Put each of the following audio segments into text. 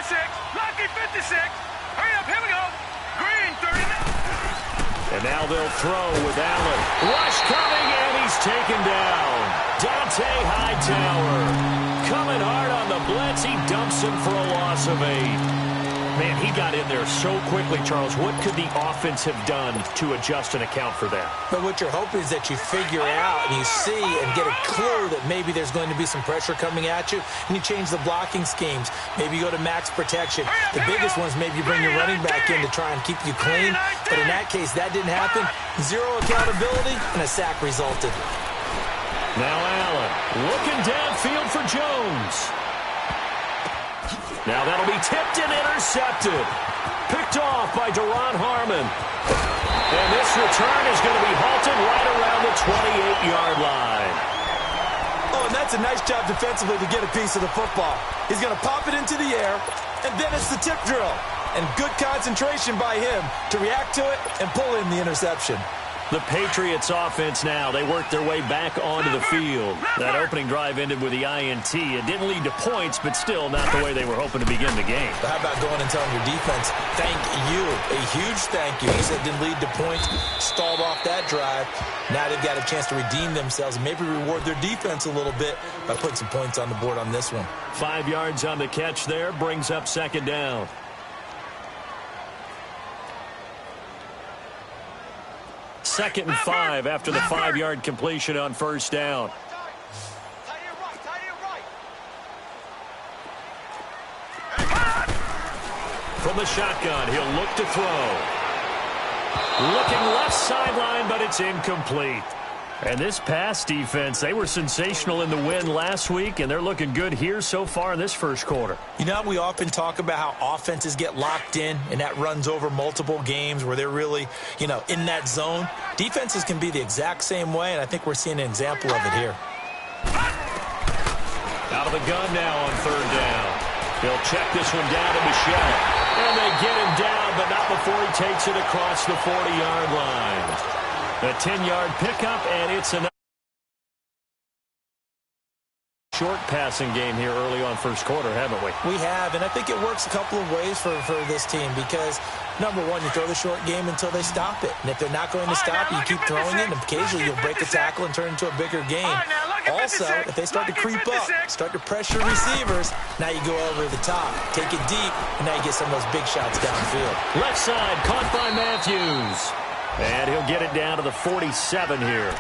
56. Lucky 56. Hurry up, here we go. Green 39. And now they'll throw with Allen. Rush coming, and he's taken down. Dante Hightower coming hard on the blitz. He dumps him for a loss of 8. Man, he got in there so quickly, Charles. What could the offense have done to adjust and account for that? But what you're hoping is that you figure out and you see and get a clue that maybe there's going to be some pressure coming at you, and you change the blocking schemes. Maybe you go to max protection. The biggest one is maybe you bring your running back in to try and keep you clean. But in that case, that didn't happen. Zero accountability, and a sack resulted. Now Allen looking downfield for Jones. Now that'll be tipped and intercepted. Picked off by Deron Harmon. And this return is going to be halted right around the 28-yard line. Oh, and that's a nice job defensively to get a piece of the football. He's going to pop it into the air, and then it's the tip drill. And good concentration by him to react to it and pull in the interception. The Patriots offense now, they worked their way back onto the field. That opening drive ended with the INT. It didn't lead to points, but still not the way they were hoping to begin the game. But how about going and telling your defense, thank you, a huge thank you. You said it didn't lead to points, stalled off that drive. Now they've got a chance to redeem themselves and maybe reward their defense a little bit by putting some points on the board on this one. 5 yards on the catch there, brings up second down. Second and 5 after the 5-yard completion on first down. From the shotgun, he'll look to throw. Looking left sideline, but it's incomplete. And this pass defense, they were sensational in the win last week, and they're looking good here so far in this first quarter. You know, we often talk about how offenses get locked in, and that runs over multiple games where they're really, in that zone. Defenses can be the exact same way, and I think we're seeing an example of it here. Out of the gun now on third down. He'll check this one down to Michel. And they get him down, but not before he takes it across the 40-yard line. A 10-yard pickup, and it's another short passing game here early on first quarter, haven't we? We have, and I think it works a couple of ways for this team because, number one, you throw the short game until they stop it. And if they're not going to stop it, you keep throwing it, and occasionally you'll break a tackle and turn it into a bigger game. Also, if they start to creep up, start to pressure receivers, now you go over the top, take it deep, and now you get some of those big shots downfield. Left side, caught by Matthews. And he'll get it down to the 47 here.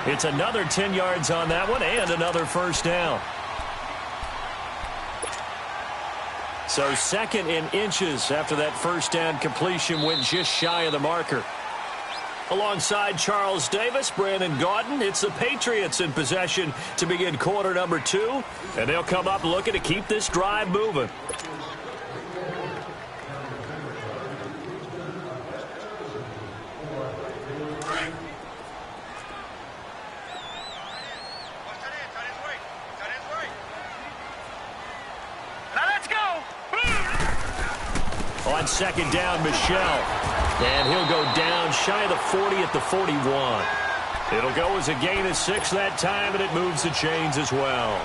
It's another 10 yards on that one and another first down. So second in inches after that first down completion went just shy of the marker. Alongside Charles Davis, Brandon Gaudin, it's the Patriots in possession to begin quarter number 2. And they'll come up looking to keep this drive moving. On second down, Michel. And he'll go down shy of the 40 at the 41. It'll go as a gain of 6 that time, and it moves the chains as well.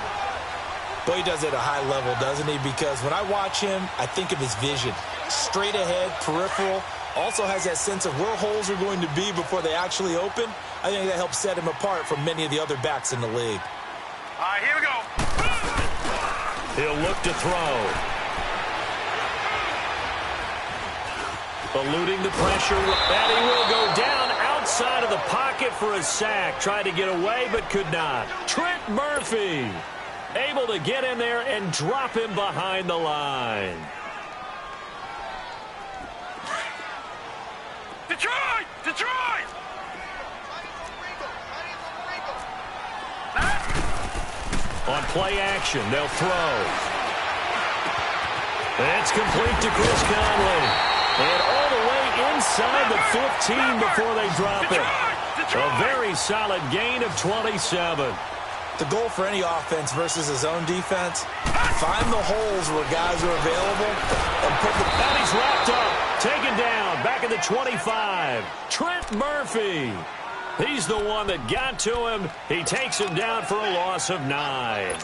Boy, he does it at a high level, doesn't he? Because when I watch him, I think of his vision. Straight ahead, peripheral. Also has that sense of where holes are going to be before they actually open. I think that helps set him apart from many of the other backs in the league. All right, here we go. He'll look to throw. Eluding the pressure, and he will go down outside of the pocket for a sack. Tried to get away, but could not. Trent Murphy able to get in there and drop him behind the line. Detroit! Detroit! On play action, they'll throw. It's complete to Chris Conley. And all the way inside the 15 before they drop it. A very solid gain of 27. The goal for any offense versus a zone defense, find the holes where guys are available and put the... And he's wrapped up, taken down, back at the 25. Trent Murphy. He's the one that got to him. He takes him down for a loss of 9.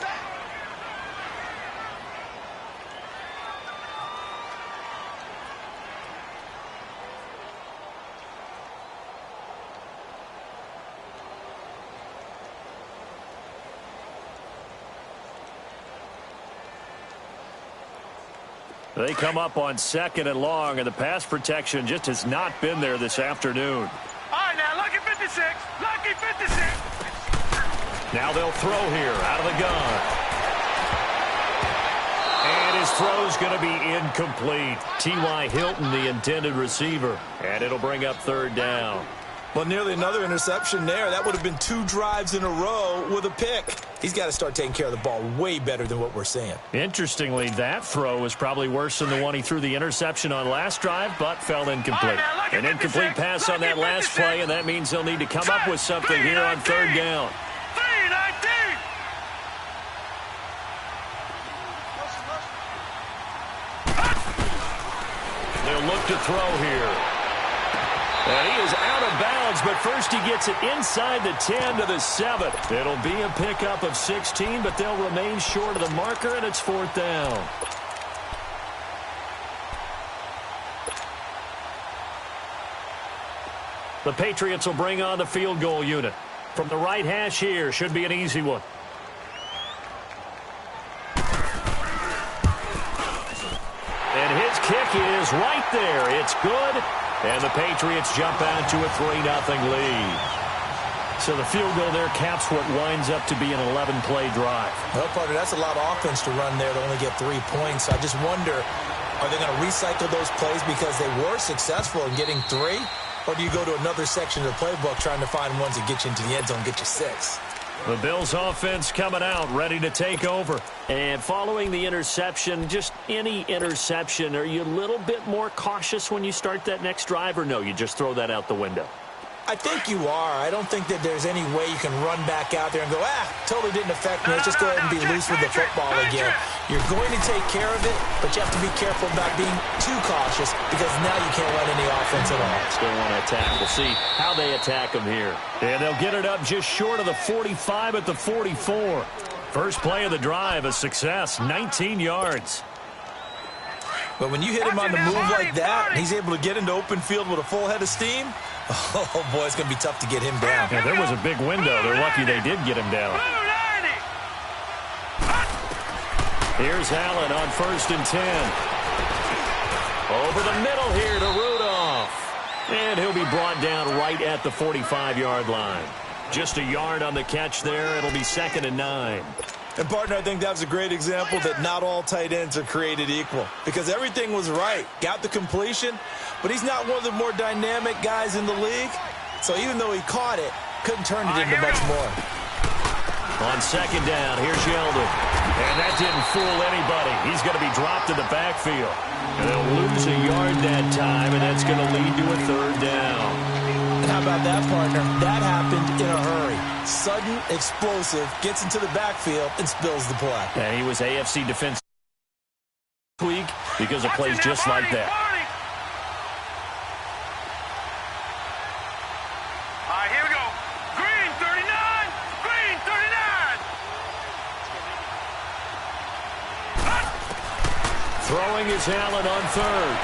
They come up on 2nd and long, and the pass protection just has not been there this afternoon. All right, now, lucky 56. Lucky 56. Now they'll throw here out of the gun. And his throw's going to be incomplete. T.Y. Hilton, the intended receiver. And it'll bring up 3rd down. Well, nearly another interception there. That would have been 2 drives in a row with a pick. He's got to start taking care of the ball way better than what we're seeing. Interestingly, that throw was probably worse than the one he threw the interception on last drive, but fell incomplete. An incomplete pass on that last play, and that means they'll need to come up with something here on 3rd down. 319. They'll look to throw here. And he is out of bounds, but first he gets it inside the 10 to the 7. It'll be a pickup of 16, but they'll remain short of the marker, and it's 4th down. The Patriots will bring on the field goal unit. From the right hash here, should be an easy one. And his kick is right there. It's good. And the Patriots jump out to a 3-0 lead. So the field goal there caps what winds up to be an 11-play drive. Well, partner, that's a lot of offense to run there to only get 3 points. I just wonder, are they going to recycle those plays because they were successful in getting 3? Or do you go to another section of the playbook trying to find ones that get you into the end zone and get you 6? The Bills offense coming out, ready to take over. And following the interception, just any interception, are you a little bit more cautious when you start that next drive, or no, you just throw that out the window? I think you are. I don't think that there's any way you can run back out there and go, totally didn't affect me. Let's just go ahead and be loose with the football again. You're going to take care of it, but you have to be careful about being too cautious because now you can't run any offense at all. Still want to attack. We'll see how they attack them here. And they'll get it up just short of the 45 at the 44. First play of the drive, a success, 19 yards. But when you hit him on the move like that, and he's able to get into open field with a full head of steam, oh, boy, it's going to be tough to get him down. Yeah, there was a big window. They're lucky they did get him down. Here's Allen on 1st and 10. Over the middle here to Rudolph. And he'll be brought down right at the 45-yard line. Just a yard on the catch there. It'll be 2nd and 9. And, partner, I think that was a great example that not all tight ends are created equal because everything was right. Got the completion, but he's not one of the more dynamic guys in the league. So even though he caught it, couldn't turn it into much more. On 2nd down, here's Yeldon. And that didn't fool anybody. He's going to be dropped in the backfield. And they'll lose a yard that time, and that's going to lead to a 3rd down. And how about that, partner? That happened in a hurry. Sudden, explosive, gets into the backfield, and spills the play. And he was AFC Defense Week because of plays just like that. All right, here we go. Green 39. Green 39. Throwing is Allen on 3rd.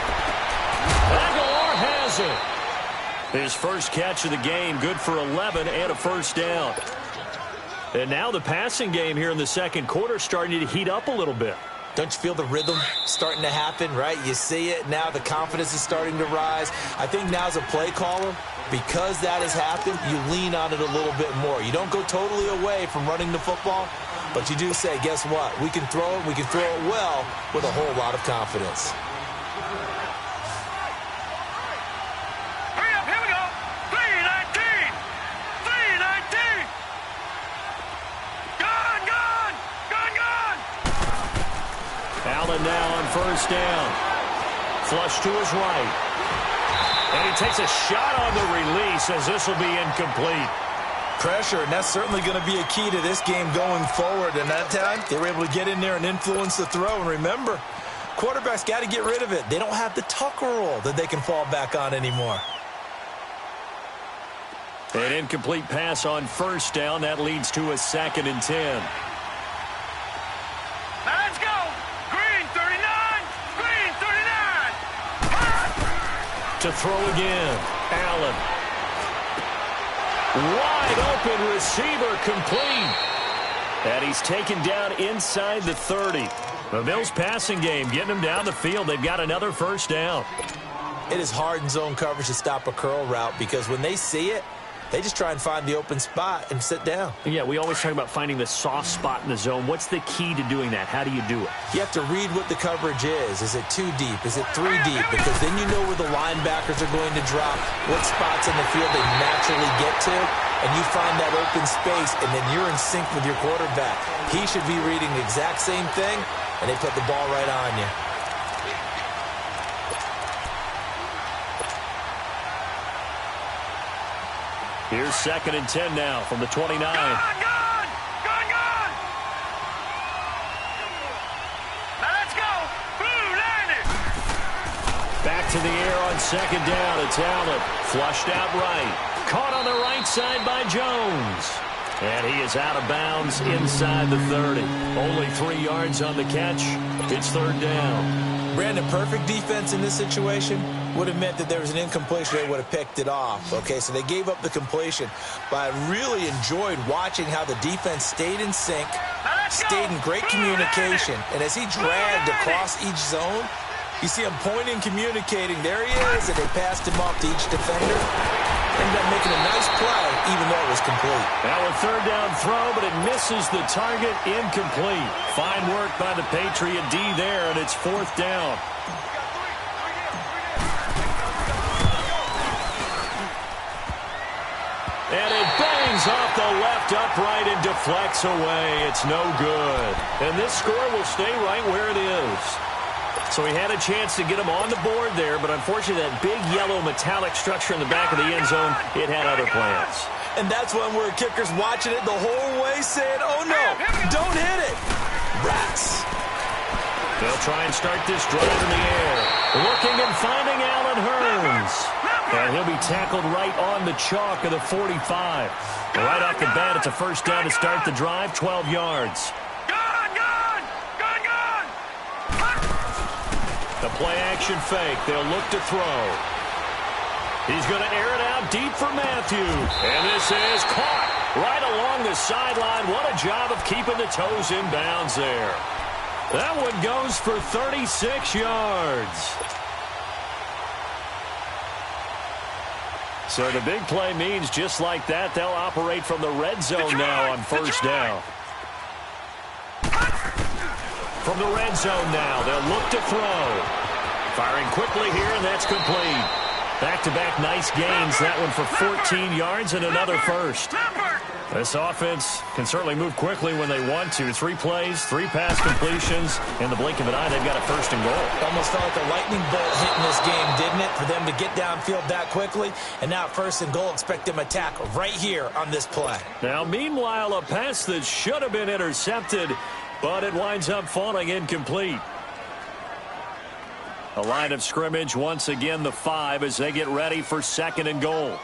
Aguilar has it. His first catch of the game, good for 11 and a 1st down. And now the passing game here in the 2nd quarter starting to heat up a little bit. Don't you feel the rhythm starting to happen, right? You see it. Now the confidence is starting to rise. I think now as a play caller, because that has happened, you lean on it a little bit more. You don't go totally away from running the football, but you do say, guess what? We can throw it. We can throw it well with a whole lot of confidence. Now on 1st down. Flush to his right. And he takes a shot on the release as this will be incomplete. Pressure, and that's certainly going to be a key to this game going forward. And that time, they were able to get in there and influence the throw. And remember, quarterbacks got to get rid of it. They don't have the Tucker rule that they can fall back on anymore. An incomplete pass on 1st down. That leads to a 2nd and 10. Let's go. Green 39. Green 39. To throw again. Allen. Wide open receiver complete. And he's taken down inside the 30. The Bills' passing game getting them down the field. They've got another first down. It is hard in zone coverage to stop a curl route because when they see it, they just try and find the open spot and sit down. Yeah, we always talk about finding the soft spot in the zone. What's the key to doing that? How do you do it? You have to read what the coverage is. Is it 2 deep? Is it 3 deep? Because then you know where the linebackers are going to drop, what spots in the field they naturally get to, and you find that open space, and then you're in sync with your quarterback. He should be reading the exact same thing, and they put the ball right on you. Here's 2nd and 10 now from the 29. Gone! Now let's go. Blue line it. Back to the air on 2nd down. It's Allen. Flushed out right. Caught on the right side by Jones. And he is out of bounds inside the 30. Only 3 yards on the catch. It's 3rd down. Brandon, perfect defense in this situation would have meant that there was an incompletion. They would have picked it off. Okay, so they gave up the completion. But I really enjoyed watching how the defense stayed in sync, stayed in great communication. And as he dragged across each zone, you see him pointing, communicating. There he is, and they passed him off to each defender. Ended up making a nice play, even though it was complete. Now a 3rd down throw, but it misses the target, incomplete. Fine work by the Patriot D there, and it's 4th down. And it bangs off the left upright and deflects away. It's no good. And this score will stay right where it is. So he had a chance to get him on the board there, but unfortunately that big yellow metallic structure in the back of the end zone, it had other plans. And that's when we're kickers watching it the whole way saying, oh no, don't hit it. Rats. They'll try and start this drive in the air. Looking and finding Allen Hurns. And he'll be tackled right on the chalk of the 45. Right off the bat, it's a first down to start the drive, 12 yards. The play-action fake. They'll look to throw. He's going to air it out deep for Matthew. And this is caught right along the sideline. What a job of keeping the toes in bounds there. That one goes for 36 yards. So the big play means just like that, they'll operate from the red zone now on first down. From the red zone now, they'll look to throw. Firing quickly here, and that's complete. Back-to-back nice gains. That one for 14 yards and another first. This offense can certainly move quickly when they want to. 3 plays, 3 pass completions. In the blink of an eye, they've got a first and goal. Almost felt like a lightning bolt hitting this game, didn't it? For them to get downfield that quickly. And now first and goal, expect them to attack right here on this play. Now, meanwhile, a pass that should have been intercepted, but it winds up falling incomplete. A line of scrimmage, once again, the 5 as they get ready for 2nd and goal. All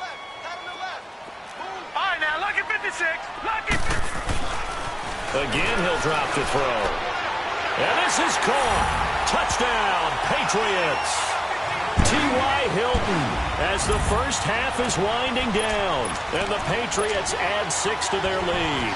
right, now, lucky 56. Lucky. Again, he'll drop to throw. And this is caught. Touchdown, Patriots. T.Y. Hilton as the first half is winding down. And the Patriots add 6 to their lead.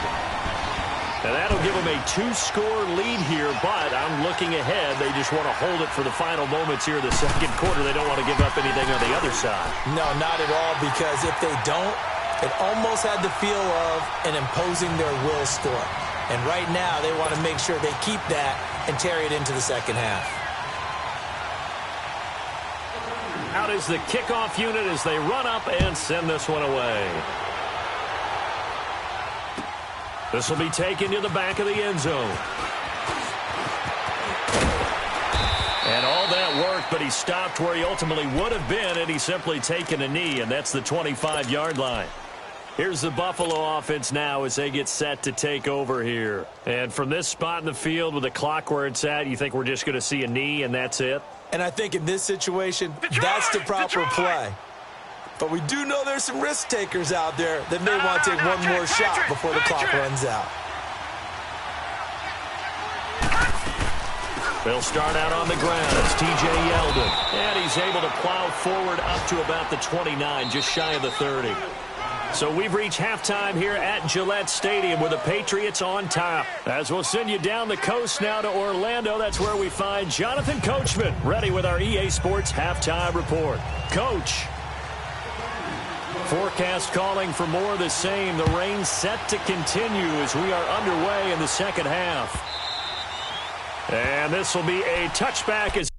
And that'll give them a 2-score lead here, but I'm looking ahead. They just want to hold it for the final moments here in the 2nd quarter. They don't want to give up anything on the other side. No, not at all, because if they don't, it almost had the feel of an imposing their will score. And right now, they want to make sure they keep that and carry it into the 2nd half. Out is the kickoff unit as they run up and send this one away. This will be taken to the back of the end zone. And all that worked, but he stopped where he ultimately would have been, and he's simply taken a knee, and that's the 25-yard line. Here's the Buffalo offense now as they get set to take over here. And from this spot in the field with the clock where it's at, you think we're just going to see a knee and that's it? And I think in this situation, that's the proper play. But we do know there's some risk takers out there that may want to take one more shot before the clock runs out. They'll start out on the ground. It's T.J. Yeldon. And he's able to plow forward up to about the 29, just shy of the 30. So we've reached halftime here at Gillette Stadium with the Patriots on top. As we'll send you down the coast now to Orlando, that's where we find Jonathan Coachman, ready with our EA Sports halftime report. Coach. Forecast calling for more of the same. The rain set to continue as we are underway in the second half. And this will be a touchback as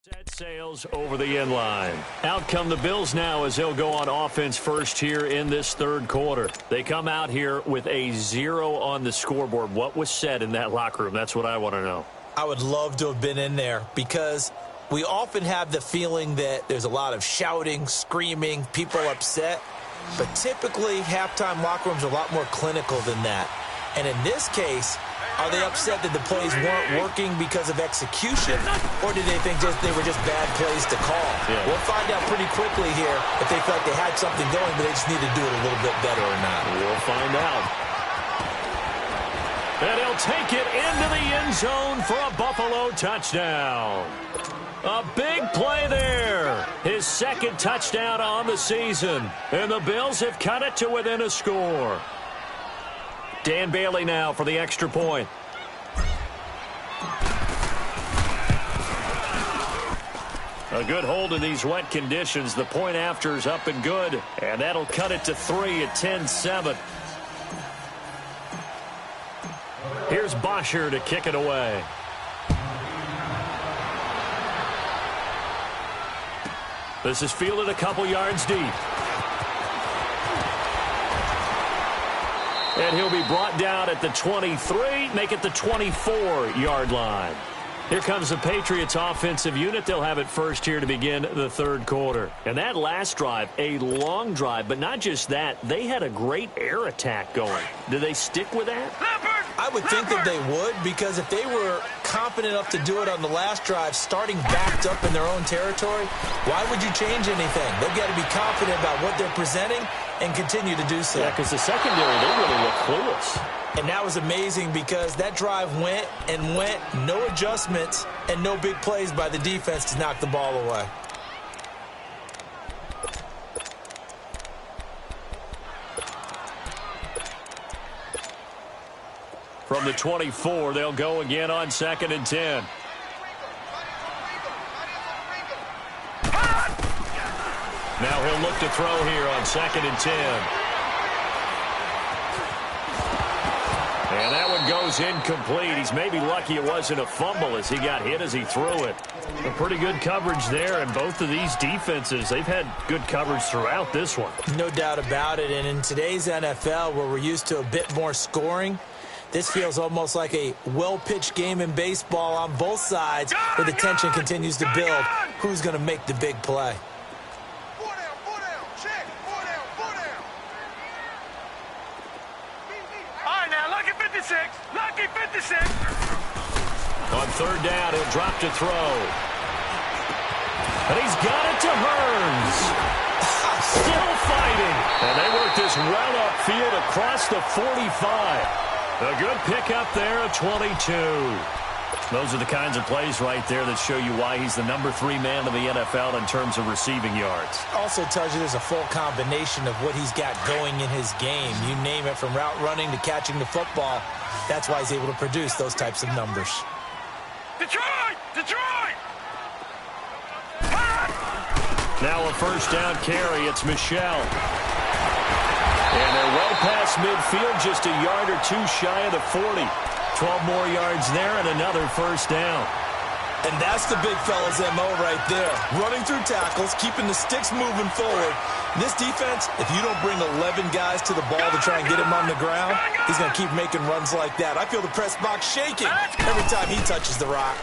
set sails over the end line. Out come the Bills now as they'll go on offense first here in this third quarter. They come out here with a 0 on the scoreboard. What was said in that locker room? That's what I want to know. I would love to have been in there because we often have the feeling that there's a lot of shouting, screaming, people upset. But typically, halftime locker rooms are a lot more clinical than that. And in this case, are they upset that the plays weren't working because of execution, or did they think they were just bad plays to call? Yeah. We'll find out pretty quickly here if they felt like they had something going, but they just need to do it a little bit better or not. We'll find out. And he'll take it into the end zone for a Buffalo touchdown. A big play there. His second touchdown on the season. And the Bills have cut it to within a score. Dan Bailey now for the extra point. A good hold in these wet conditions. The point after is up and good. And that'll cut it to 3 at 10-7. Here's Bosher to kick it away. This is fielded a couple yards deep. And he'll be brought down at the 23, make it the 24-yard line. Here comes the Patriots offensive unit. They'll have it first here to begin the third quarter. And that last drive, a long drive, but not just that. They had a great air attack going. Do they stick with that? I would think that they would, because if they were confident enough to do it on the last drive, starting backed up in their own territory, why would you change anything? They've got to be confident about what they're presenting and continue to do so. Yeah, because the secondary, they really look clueless. And that was amazing because that drive went and went, no adjustments, and no big plays by the defense to knock the ball away. From the 24, they'll go again on 2nd and 10. Now he'll look to throw here on 2nd and 10. And that one goes incomplete. He's maybe lucky it wasn't a fumble as he got hit as he threw it. A pretty good coverage there, and both of these defenses, they've had good coverage throughout this one. No doubt about it, and in today's NFL, where we're used to a bit more scoring, this feels almost like a well-pitched game in baseball on both sides where the tension continues to build. Who's going to make the big play? Lucky 56. On third down, he'll drop to throw. And he's got it to Hearns. Still fighting. And they work this well upfield across the 45. A good pickup there at 22. Those are the kinds of plays right there that show you why he's the number 3 man in the NFL in terms of receiving yards. Also tells you there's a full combination of what he's got going in his game. You name it, from route running to catching the football. That's why he's able to produce those types of numbers. Detroit! Detroit! Now a first down carry. It's Michel. And they're well past midfield, just a yard or two shy of the 40. 12 more yards there and another first down. And that's the big fella's MO right there. Running through tackles, keeping the sticks moving forward. This defense, if you don't bring 11 guys to the ball to try and get him on the ground, he's going to keep making runs like that. I feel the press box shaking every time he touches the rock.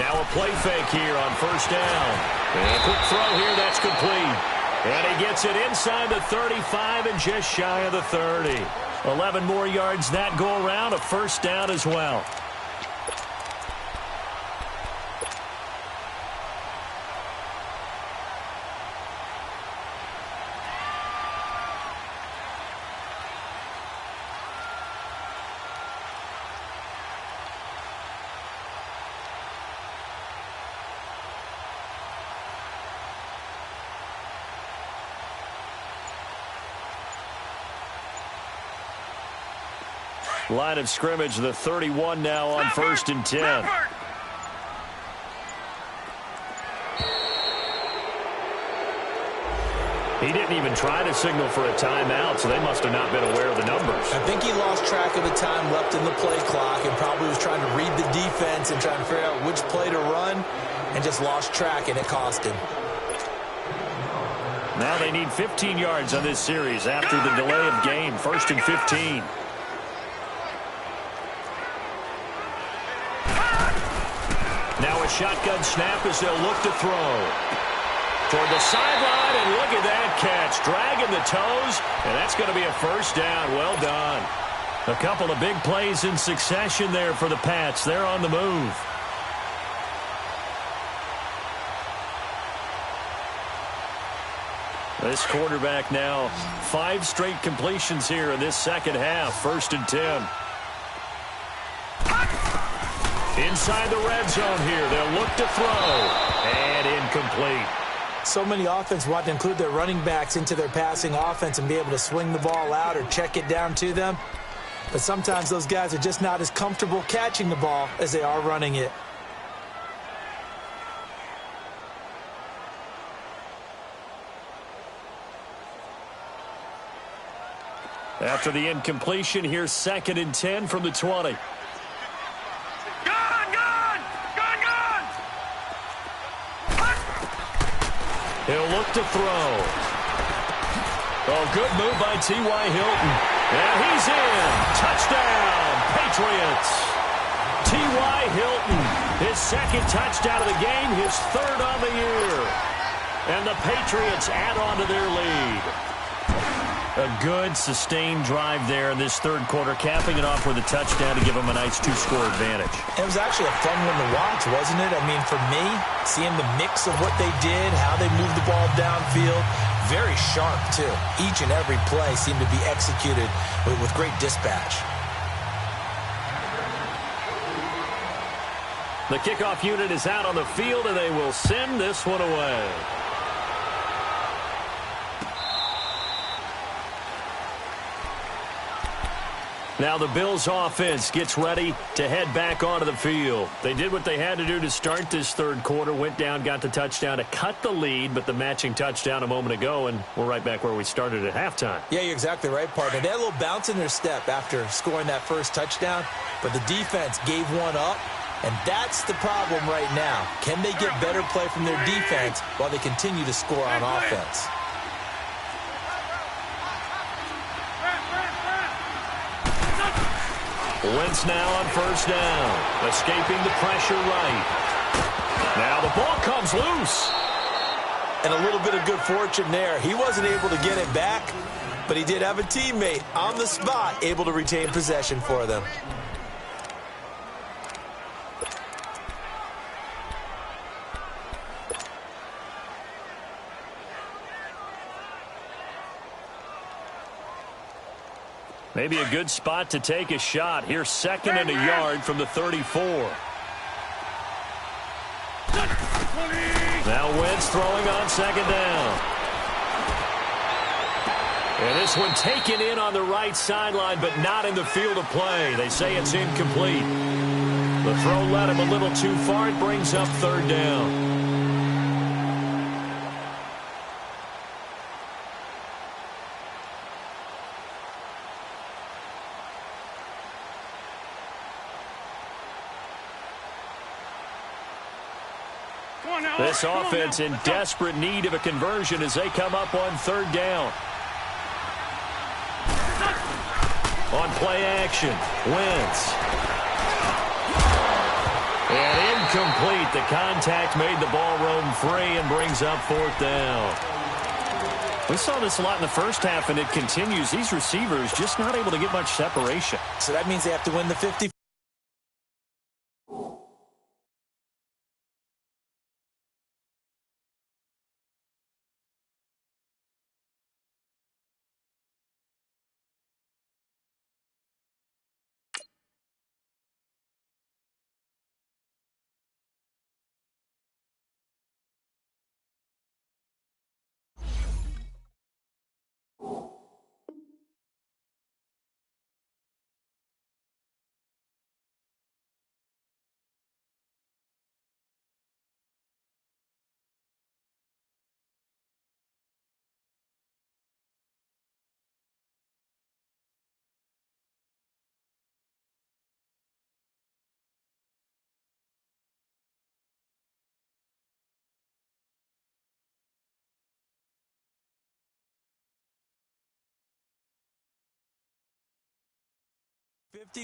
Now a play fake here on first down. And a quick throw here, that's complete. And he gets it inside the 35 and just shy of the 30. 11 more yards that go around, a first down as well. Line of scrimmage, the 31 now on 1st and 10. He didn't even try to signal for a timeout, so they must have not been aware of the numbers. I think he lost track of the time left in the play clock and probably was trying to read the defense and trying to figure out which play to run and just lost track, and it cost him. Now they need 15 yards on this series after the delay of game. 1st and 15. Now a shotgun snap as they'll look to throw. Toward the sideline, and look at that catch. Dragging the toes, and that's going to be a first down. Well done. A couple of big plays in succession there for the Pats. They're on the move. This quarterback now 5 straight completions here in this second half. 1st and 10. Inside the red zone here. They'll look to throw. And incomplete. So many offenses want to include their running backs into their passing offense and be able to swing the ball out or check it down to them. But sometimes those guys are just not as comfortable catching the ball as they are running it. After the incompletion, here's 2nd and 10 from the 20. He'll look to throw. Oh, good move by T.Y. Hilton. And he's in. Touchdown, Patriots. T.Y. Hilton, his 2nd touchdown of the game, his 3rd on the year. And the Patriots add on to their lead. A good, sustained drive there in this 3rd quarter, capping it off with a touchdown to give them a nice 2-score advantage. It was actually a fun one to watch, wasn't it? I mean, for me, seeing the mix of what they did, how they moved the ball downfield, very sharp, too. Each and every play seemed to be executed with great dispatch. The kickoff unit is out on the field, and they will send this one away. Now the Bills offense gets ready to head back onto the field. They did what they had to do to start this 3rd quarter, went down, got the touchdown to cut the lead, but the matching touchdown a moment ago, and we're right back where we started at halftime. Yeah, you're exactly right, partner. They had a little bounce in their step after scoring that first touchdown, but the defense gave one up, and that's the problem right now. Can they get better play from their defense while they continue to score on offense? Wentz now on 1st down, escaping the pressure right. Now the ball comes loose. And a little bit of good fortune there. He wasn't able to get it back, but he did have a teammate on the spot able to retain possession for them. Maybe a good spot to take a shot. Here's 2nd and a yard from the 34. Now Wentz throwing on 2nd down. And this one taken in on the right sideline, but not in the field of play. They say it's incomplete. The throw led him a little too far. It brings up 3rd down. This offense in desperate need of a conversion as they come up on 3rd down. On play action, Wentz. And incomplete. The contact made the ball roam free and brings up 4th down. We saw this a lot in the first half, and it continues. These receivers just not able to get much separation. So that means they have to win the 50.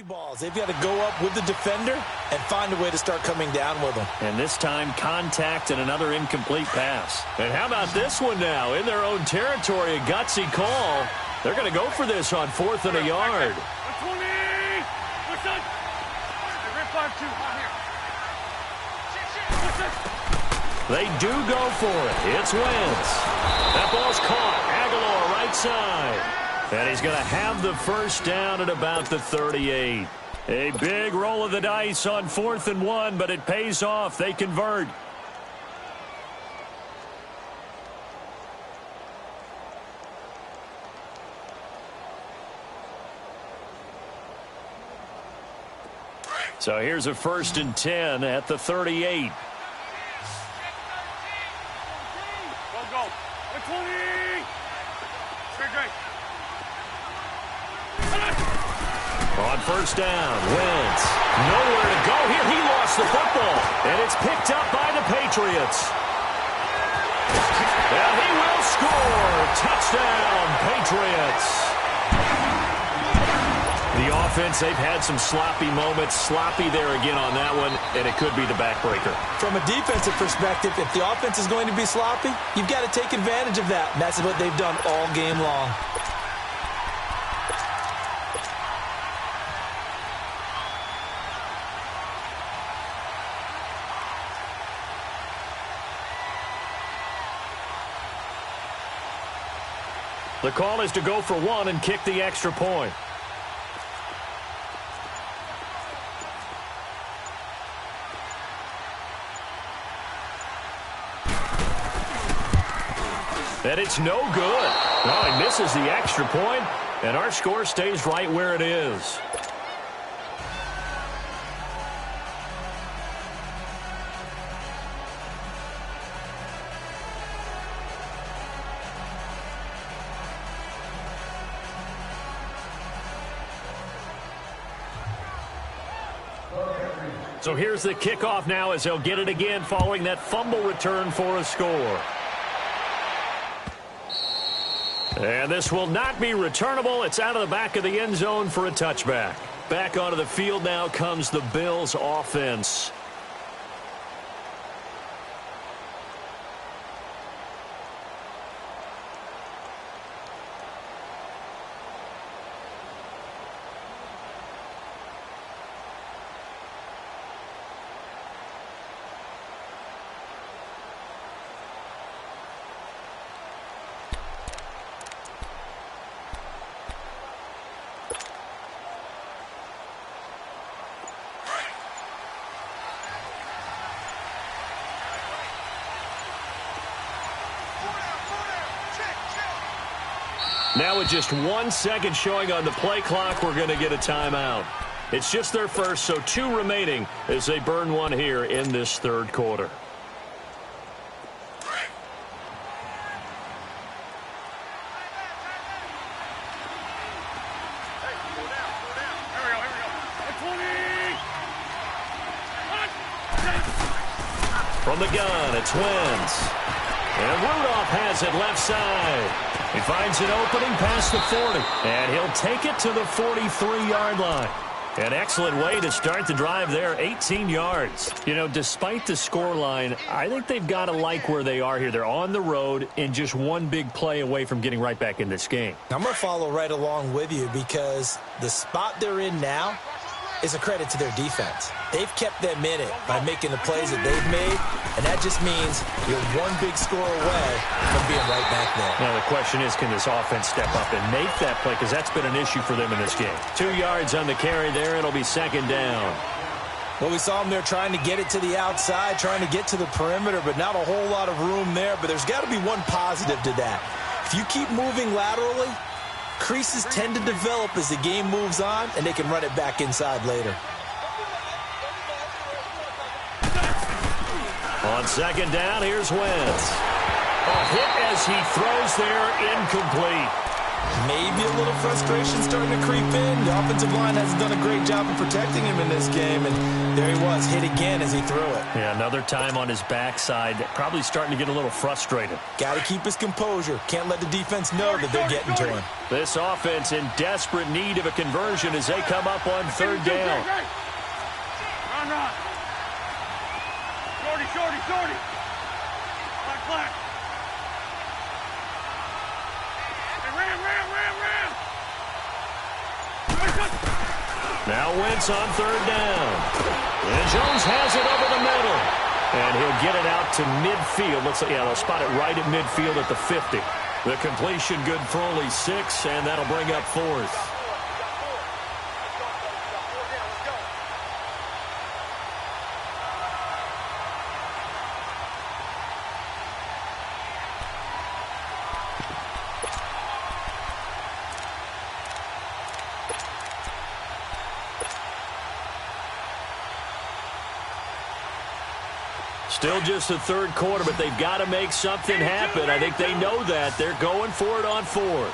Balls. They've got to go up with the defender and find a way to start coming down with them. And this time, contact and another incomplete pass. And how about this one now? In their own territory, a gutsy call. They're going to go for this on 4th and a yard. They do go for it. It's Wentz. That ball's caught. Aguilar right side. And he's going to have the first down at about the 38. A big roll of the dice on 4th and 1, but it pays off. They convert. So here's a 1st and 10 at the 38. Go. 20. Great. On 1st down, Wentz. Nowhere to go here. He lost the football. And it's picked up by the Patriots. And he will score. Touchdown, Patriots. The offense, they've had some sloppy moments. Sloppy there again on that one, and it could be the backbreaker. From a defensive perspective, if the offense is going to be sloppy, you've got to take advantage of that. And that's what they've done all game long. The call is to go for one and kick the extra point. And it's no good. No, he misses the extra point, and our score stays right where it is. So here's the kickoff now as they'll get it again following that fumble return for a score. And this will not be returnable. It's out of the back of the end zone for a touchback. Back onto the field now comes the Bills offense. Now with just 1 second showing on the play clock, we're going to get a timeout. It's just their first, so 2 remaining as they burn one here in this third quarter. From the gun, it's Wentz. And Rudolph has it left side. He finds an opening past the 40, and he'll take it to the 43-yard line. An excellent way to start the drive there, 18 yards. You know, despite the scoreline, I think they've got to like where they are here. They're on the road and just one big play away from getting right back in this game. I'm going to follow right along with you because the spot they're in now is a credit to their defense. They've kept them in it by making the plays that they've made, and that just means you're one big score away from being right back there. Now, the question is, can this offense step up and make that play? Because that's been an issue for them in this game. 2 yards on the carry there. It'll be second down. Well, we saw them there trying to get it to the outside, trying to get to the perimeter, but not a whole lot of room there. But there's got to be one positive to that. If you keep moving laterally, creases tend to develop as the game moves on, and they can run it back inside later. On second down, here's Wentz. A hit as he throws there, incomplete. Maybe a little frustration starting to creep in. The offensive line hasn't done a great job of protecting him in this game, and there he was, hit again as he threw it. Yeah, another time on his backside, probably starting to get a little frustrated. Got to keep his composure. Can't let the defense know that they're getting to him. This offense in desperate need of a conversion as they come up on third down. Run. Shorty. Black. Ram. Now Wentz on third down. And Jones has it over the middle. And he'll get it out to midfield. Looks like, yeah, they'll spot it right at midfield at the 50. The completion good for only 6, and that'll bring up fourth. Still just the third quarter, but they've got to make something happen. I think they know that. They're going for it on fourth.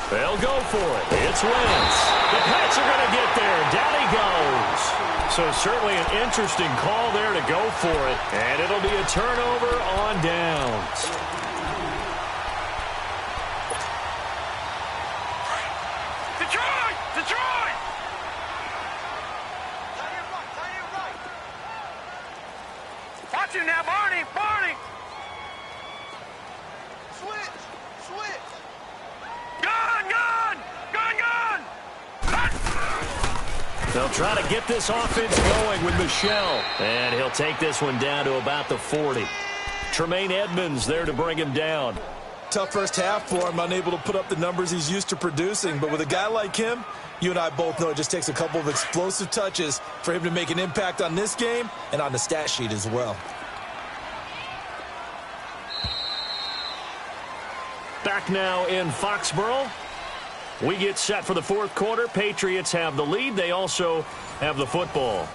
They'll go for it. It's Wentz. The Pats are going to get there. Down he goes. So certainly an interesting call there to go for it. And it'll be a turnover on downs. Detroit! Watch him now, Barney! Switch! Gun! They'll try to get this offense going with Michel. And he'll take this one down to about the 40. Tremaine Edmonds there to bring him down. Tough first half for him, unable to put up the numbers he's used to producing. But with a guy like him, you and I both know it just takes a couple of explosive touches for him to make an impact on this game and on the stat sheet as well. Back now in Foxborough. We get set for the fourth quarter. Patriots have the lead. They also have the football.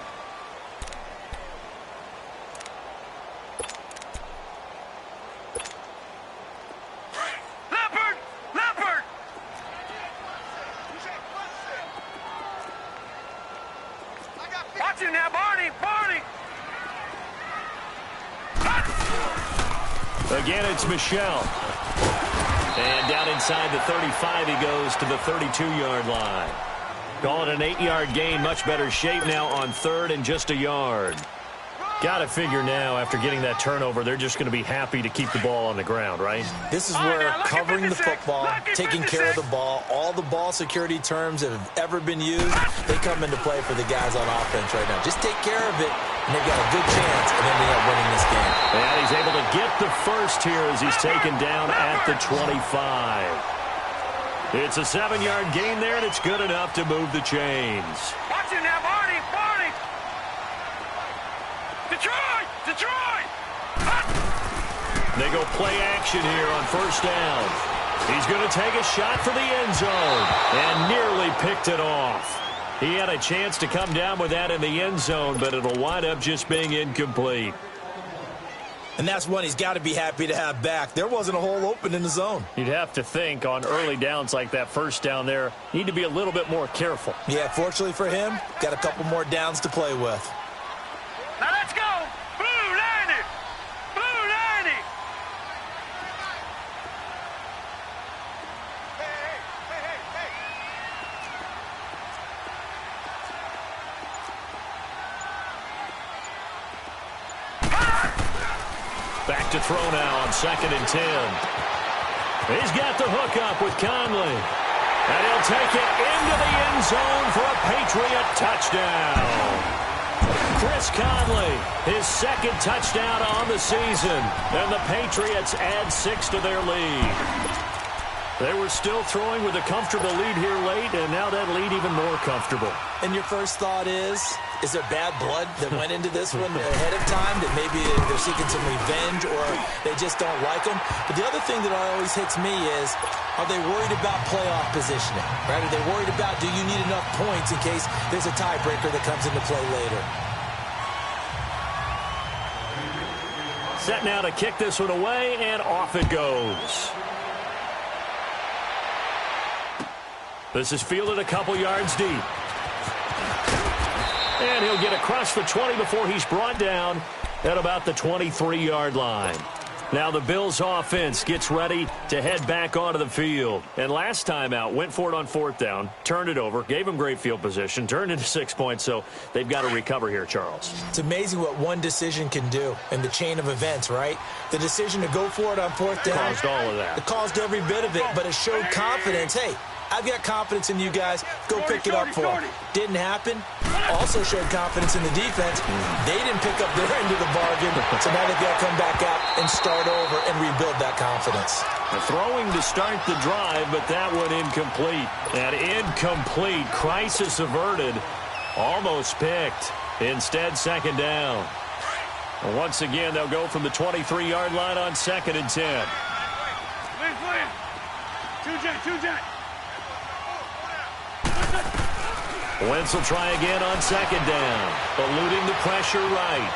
Leopard! Watch him now, Barney! Again, it's Michel. And down inside the 35, he goes to the 32-yard line. Call it an 8-yard gain. Much better shape now on third and just a yard. Got to figure now, after getting that turnover, they're just going to be happy to keep the ball on the ground, right? This is where covering the football, taking care of the ball, all the ball security terms that have ever been used, they come into play for the guys on offense right now. Just take care of it, and they've got a good chance of ending up winning this game. And he's able to get the first here as he's taken down at the 25. It's a 7-yard gain there, and it's good enough to move the chains. Watch him now, Barney! Detroit! They go play action here on first down. He's going to take a shot for the end zone and nearly picked it off. He had a chance to come down with that in the end zone, but it'll wind up just being incomplete. And that's one he's got to be happy to have back. There wasn't a hole open in the zone. You'd have to think on early downs like that first down there, need to be a little bit more careful. Yeah, fortunately for him, got a couple more downs to play with. Now let's go! Blue 90! to throw now on 2nd and 10. He's got the hookup with Conley. And he'll take it into the end zone for a Patriot touchdown. Chris Conley, his 2nd touchdown on the season. And the Patriots add 6 to their lead. They were still throwing with a comfortable lead here late, and now that lead even more comfortable. And your first thought is there bad blood that went into this one ahead of time, that maybe they're seeking some revenge or they just don't like them? But the other thing that always hits me is, are they worried about playoff positioning? Right? Are they worried about, do you need enough points in case there's a tiebreaker that comes into play later? Set now to kick this one away, and off it goes. This is fielded a couple yards deep. And he'll get across for 20 before he's brought down at about the 23-yard line. Now the Bills offense gets ready to head back onto the field. And last time out, went for it on 4th down, turned it over, gave him great field position, turned into 6 points, so they've got to recover here, Charles. It's amazing what one decision can do in the chain of events, right? The decision to go for it on 4th down. Caused all of that. It caused every bit of it, but it showed confidence. Hey, I've got confidence in you guys. Go pick it up for them. Didn't happen. Also showed confidence in the defense. They didn't pick up their end of the bargain, so now they've got to come back out and start over and rebuild that confidence. Throwing to start the drive, but that one incomplete. That incomplete, crisis averted, almost picked. Instead, 2nd down. And once again, they'll go from the 23-yard line on 2nd and 10. Two-jet. Wentz will try again on 2nd down, eluding the pressure right.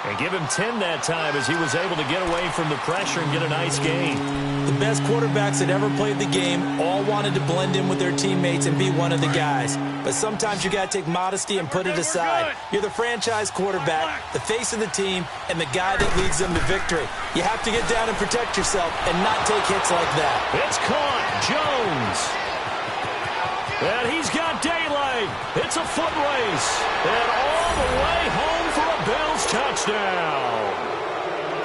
And give him 10 that time as he was able to get away from the pressure and get a nice gain. The best quarterbacks that ever played the game all wanted to blend in with their teammates and be one of the guys. But sometimes you got to take modesty and put it aside. You're the franchise quarterback, the face of the team, and the guy that leads them to victory. You have to get down and protect yourself and not take hits like that. It's caught. Jones. And he's got daylight. It's a foot race. And all the way home for a Bills touchdown.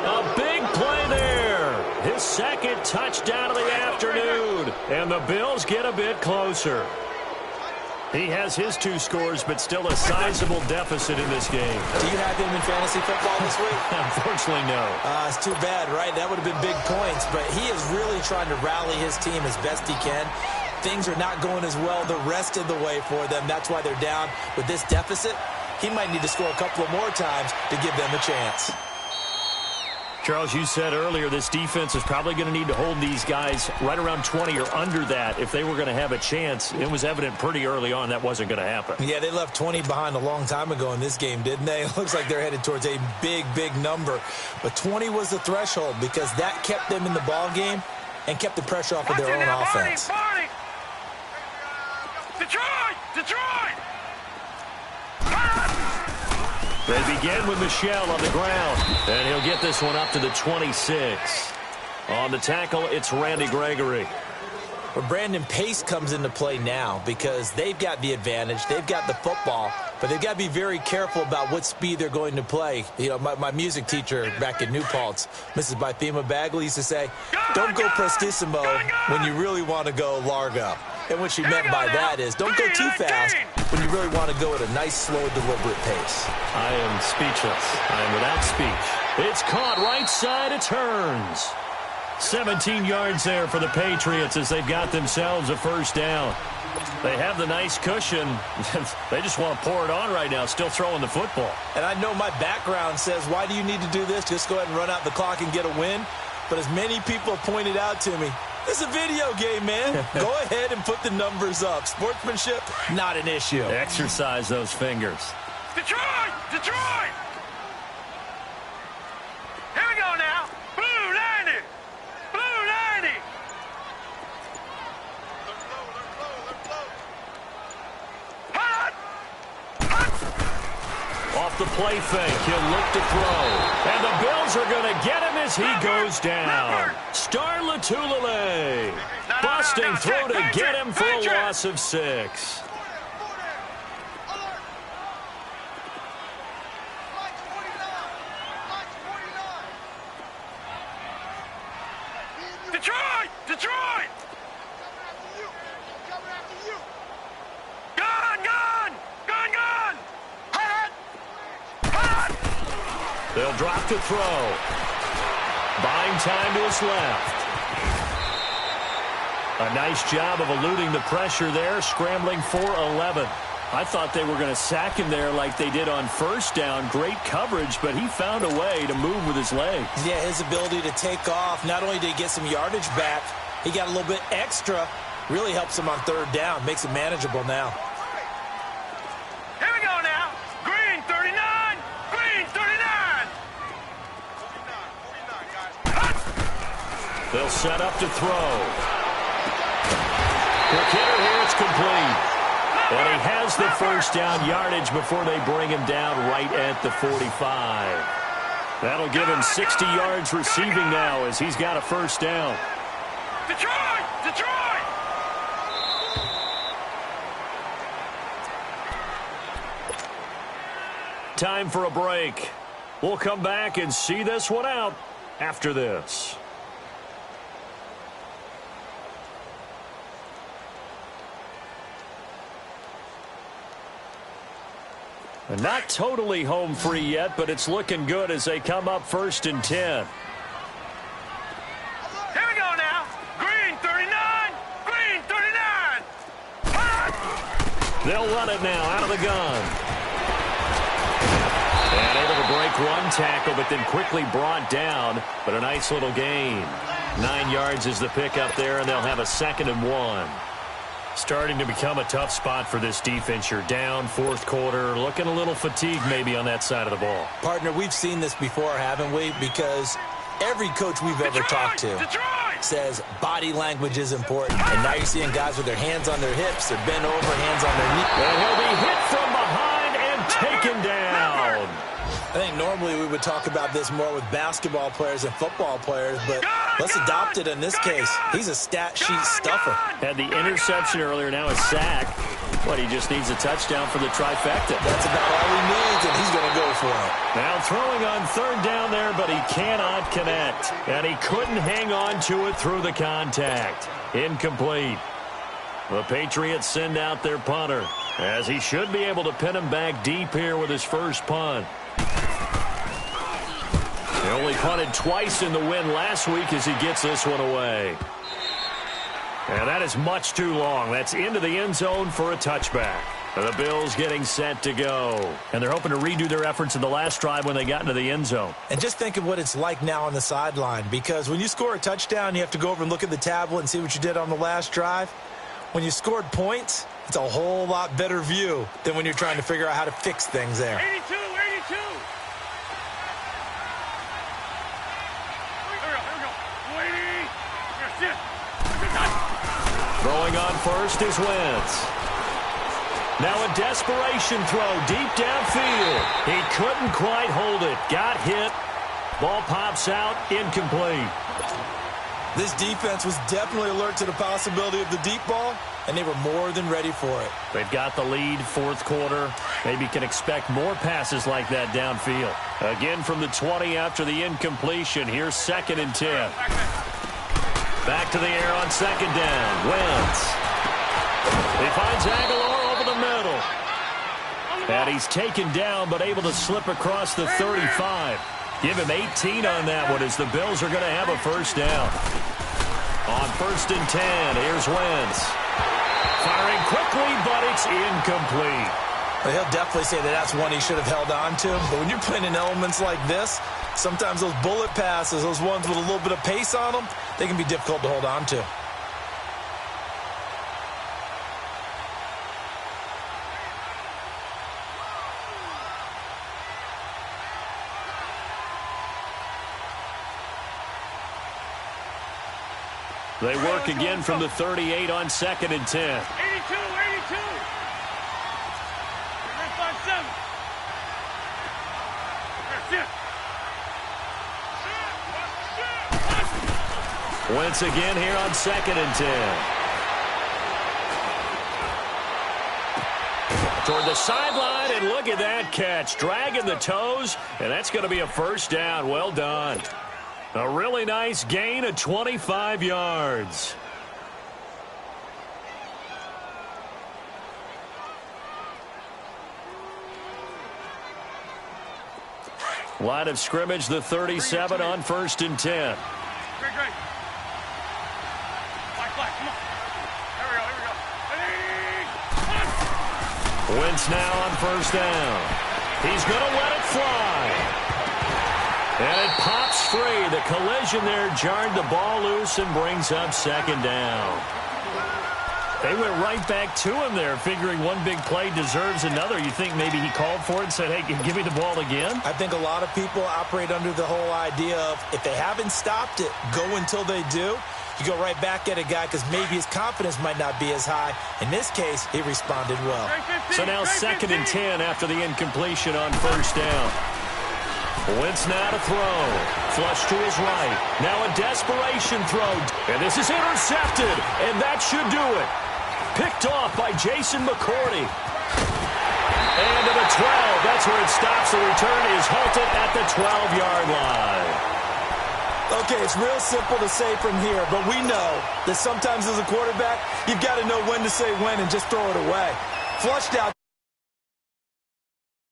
A big play there. His 2nd touchdown of the afternoon. And the Bills get a bit closer. He has his 2 scores, but still a sizable deficit in this game. Do you have him in fantasy football this week? Unfortunately, no. It's too bad, right? That would have been big points, but he is really trying to rally his team as best he can. Things are not going as well the rest of the way for them. That's why they're down with this deficit. He might need to score a couple of more times to give them a chance. Charles, you said earlier this defense is probably going to need to hold these guys right around 20 or under that if they were going to have a chance. It was evident pretty early on that wasn't going to happen. Yeah, they left 20 behind a long time ago in this game, didn't they? It looks like they're headed towards a big, big number. But 20 was the threshold because that kept them in the ball game and kept the pressure off of their own offense. Barney. Detroit! They begin with Michelle on the ground, and he'll get this one up to the 26. On the tackle, it's Randy Gregory. But Brandon, pace comes into play now because they've got the advantage. They've got the football, but they've got to be very careful about what speed they're going to play. You know, my music teacher back in New Paltz, Mrs. Bythema Bagley, used to say, don't go prestissimo when you really want to go largo. And what she meant by that is don't go too fast when you really want to go at a nice, slow, deliberate pace. I am speechless. I am without speech. It's caught right side. It turns. 17 yards there for the Patriots as they've got themselves a 1st down. They have the nice cushion. They just want to pour it on right now, still throwing the football. And I know my background says, why do you need to do this? Just go ahead and run out the clock and get a win. But as many people have pointed out to me, it's a video game, man. Go ahead and put the numbers up. Sportsmanship, not an issue. Exercise those fingers. Detroit! Here we go now. Blue 90! Hot! Off the play fake, he'll look to throw. And the Bills are going to get him as he goes down. Star Latulele busting through to get him for a loss of 6. Detroit! Detroit! Gun! Gun! Gun! Gun! Hot! Hot! They'll drop to throw. Buying time to his left. A nice job of eluding the pressure there, scrambling for 11. I thought they were going to sack him there like they did on first down. Great coverage, but he found a way to move with his legs. Yeah, his ability to take off, not only did he get some yardage back, he got a little bit extra. Really helps him on third down, makes it manageable now. Here we go now. Green 39. Green 39. They'll set up to throw. Quick hitter here, it's complete. And he has the first down yardage before they bring him down right at the 45. That'll give him 60 yards receiving now as he's got a first down. Detroit! Detroit! Time for a break. We'll come back and see this one out after this. Not totally home free yet, but it's looking good as they come up 1st and 10. Here we go now. Green 39. Green 39. Hot! They'll run it now out of the gun. And able to break one tackle, but then quickly brought down. But a nice little gain. 9 yards is the pickup there, and they'll have a 2nd and 1. Starting to become a tough spot for this defense. You're down, 4th quarter, looking a little fatigued maybe on that side of the ball. Partner, we've seen this before, haven't we? Because every coach we've ever talked to says body language is important. And now you're seeing guys with their hands on their hips, they're bent over, hands on their knees. And he'll be hit from behind and taken down. I think normally we would talk about this more with basketball players and football players, but let's adopt it in this case. He's a stat sheet stuffer. Had the interception earlier, now a sack. But he just needs a touchdown for the trifecta. That's about all he needs, and he's going to go for it. Now throwing on 3rd down there, but he cannot connect. And he couldn't hang on to it through the contact. Incomplete. The Patriots send out their punter, as he should be able to pin him back deep here with his first punt. He only punted twice in the win last week as he gets this one away. And that is much too long. That's into the end zone for a touchback. And the Bills getting set to go. And they're hoping to redo their efforts in the last drive when they got into the end zone. And just think of what it's like now on the sideline, because when you score a touchdown, you have to go over and look at the tablet and see what you did on the last drive. When you scored points, it's a whole lot better view than when you're trying to figure out how to fix things there. 82. 82. Throwing on first is Wentz. Now a desperation throw deep downfield. He couldn't quite hold it. Got hit. Ball pops out. Incomplete. This defense was definitely alert to the possibility of the deep ball, and they were more than ready for it. They've got the lead, 4th quarter. Maybe can expect more passes like that downfield. Again from the 20 after the incompletion. Here's 2nd and 10. Back to the air on 2nd down. Wentz. He finds Aguilar over the middle. And he's taken down, but able to slip across the 35. Give him 18 on that one as the Bills are going to have a first down. On 1st and 10, here's Wentz. Firing quickly, but it's incomplete. Well, he'll definitely say that that's one he should have held on to. But when you're playing in elements like this, sometimes those bullet passes, those ones with a little bit of pace on them, they can be difficult to hold on to. They work again from the 38 on 2nd and 10. 82. 82. Wentz again here on 2nd and 10. Toward the sideline, and look at that catch. Dragging the toes, and that's going to be a first down. Well done. A really nice gain of 25 yards. Line of scrimmage, the 37 on 1st and 10. Great. Black, come on. Here we go. Wentz now on 1st down. He's going to let it fly. And it pops free. The collision there jarred the ball loose and brings up 2nd down. They went right back to him there, figuring one big play deserves another. You think maybe he called for it and said, hey, give me the ball again? I think a lot of people operate under the whole idea of if they haven't stopped it, go until they do. You go right back at a guy because maybe his confidence might not be as high. In this case, he responded well. So now 2nd and 10 after the incompletion on 1st down. Wentz now to throw. Flush to his right. Now a desperation throw. And this is intercepted. And that should do it. Picked off by Jason McCourty. And to the 12. That's where it stops. The return is halted at the 12-yard line. Okay, it's real simple to say from here, but we know that sometimes as a quarterback, you've got to know when to say when and just throw it away. Flushed out.